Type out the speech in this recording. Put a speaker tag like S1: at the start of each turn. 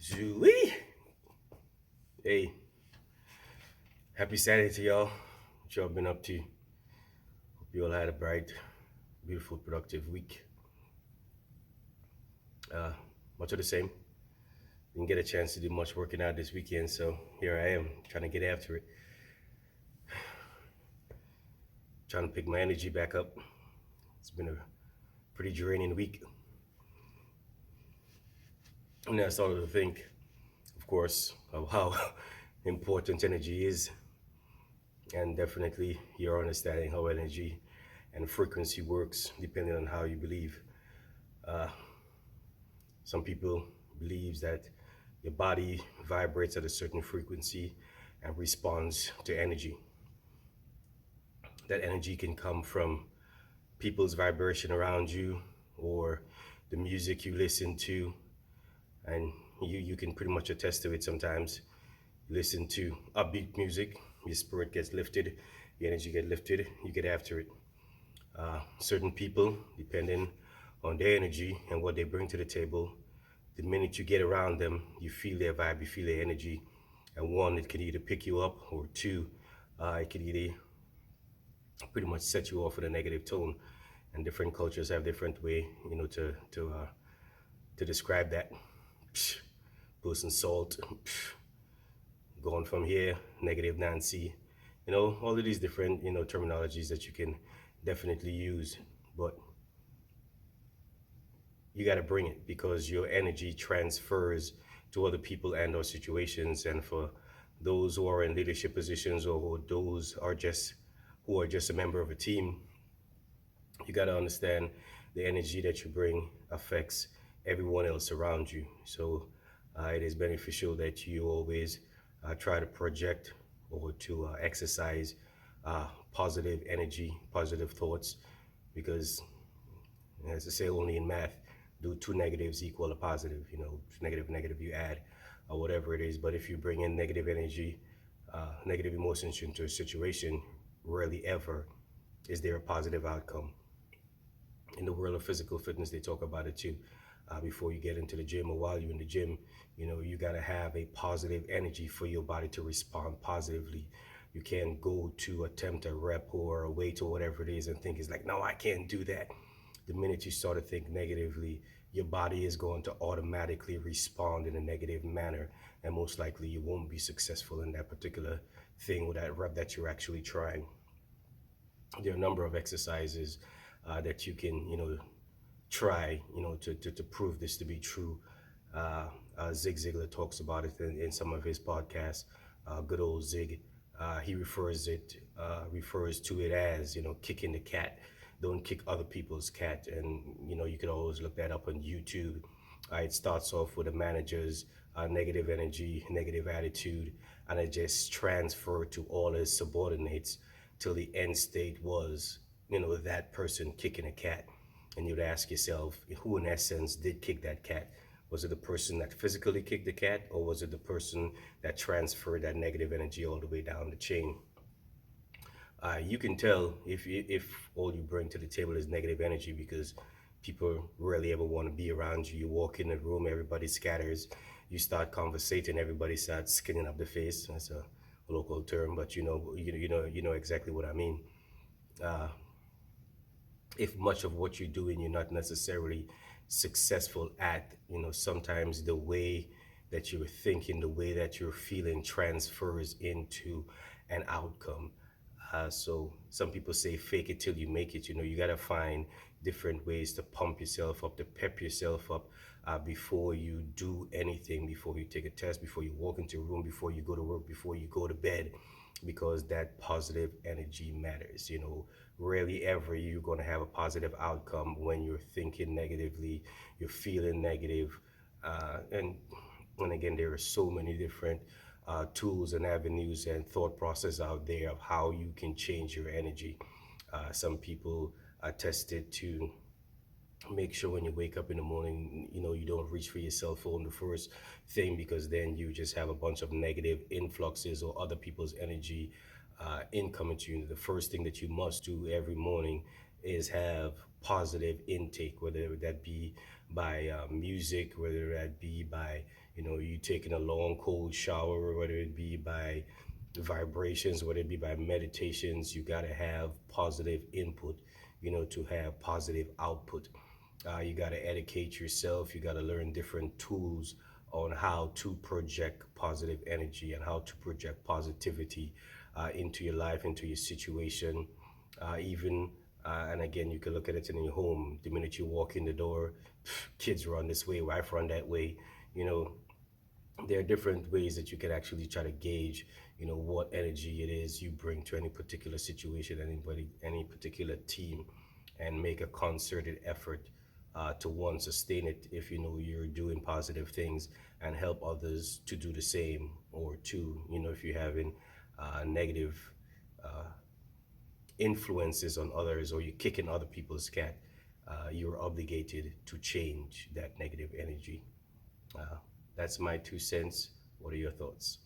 S1: Julie. Hey, happy Saturday to y'all. What y'all been up to? Hope you all had a bright, beautiful, productive week. Uh, Much of the same. Didn't get a chance to do much working out this weekend, so here I am trying to get after it. Trying to pick my energy back up. It's been a pretty draining week. And I started to think, of course, of how important energy is, and definitely your understanding how energy and frequency works depending on how you believe. Uh, some people believes that your body vibrates at a certain frequency and responds to energy. That energy can come from people's vibration around you or the music you listen to, and you can pretty much attest to it sometimes. You listen to upbeat music, your spirit gets lifted, your energy get lifted, you get after it. Certain people, depending on their energy and what they bring to the table, the minute you get around them, you feel their vibe, you feel their energy, and one, it can either pick you up, or two, it can either pretty much set you off with a negative tone. And different cultures have different way, to describe that. Psh, person salt, psh, going from here, negative Nancy, all of these different, terminologies that you can definitely use, but you got to bring it because your energy transfers to other people and or situations. And for those who are in leadership positions, or those are just who are just a member of a team, you got to understand the energy that you bring affects everyone else around you. So it is beneficial that you always try to project or to exercise positive energy, positive thoughts, because as I say, only in math do two negatives equal a positive. Negative, negative, you add, or whatever it is. But if you bring in negative energy, negative emotions into a situation, rarely ever is there a positive outcome. In the world of physical fitness, they talk about it too. Before you get into the gym or while you're in the gym, you got to have a positive energy for your body to respond positively. You can't go to attempt a rep or a weight or whatever it is and think it's like, no, I can't do that. The minute you start to think negatively, your body is going to automatically respond in a negative manner, and most likely you won't be successful in that particular thing or that rep that you're actually trying. There are a number of exercises that you can, try, to prove this to be true. Zig Ziglar talks about it in some of his podcasts. Good old Zig, he refers to it as, kicking the cat. Don't kick other people's cat. And you can always look that up on YouTube. It starts off with a manager's negative energy, negative attitude, and it just transferred to all his subordinates till the end state was, that person kicking a cat. And you'd ask yourself, who in essence did kick that cat? Was it the person that physically kicked the cat, or was it the person that transferred that negative energy all the way down the chain? You can tell if all you bring to the table is negative energy, because people rarely ever want to be around you. You walk in a room, everybody scatters. You start conversating, everybody starts skinning up the face. That's a local term, but you know exactly what I mean. Uh, if much of what you're doing you're not necessarily successful at, sometimes the way that you're thinking, the way that you're feeling transfers into an outcome. So some people say fake it till you make it. You got to find different ways to pump yourself up, to pep yourself up before you do anything, before you take a test, before you walk into a room, before you go to work, before you go to bed, because that positive energy matters. Rarely ever you're going to have a positive outcome when you're thinking negatively, you're feeling negative, and And again, there are so many different tools and avenues and thought process out there of how you can change your energy. Some people are tested to make sure when you wake up in the morning, you don't reach for your cell phone the first thing, because then you just have a bunch of negative influxes or other people's energy incoming to you. The first thing that you must do every morning is have positive intake, whether that be by music, whether that be by you taking a long cold shower, whether it be by vibrations, whether it be by meditations. You got to have positive input, to have positive output. You got to educate yourself. You got to learn different tools on how to project positive energy and how to project positivity into your life, into your situation, even. And again, you can look at it in your home. The minute you walk in the door, kids run this way, wife run that way. You know, there are different ways that you can actually try to gauge, what energy it is you bring to any particular situation, any particular team, and make a concerted effort to one, sustain it if you know you're doing positive things, and help others to do the same, or two, if you're having negative influences on others, or you're kicking other people's cat, you're obligated to change that negative energy. Uh, that's my 2 cents. What are your thoughts?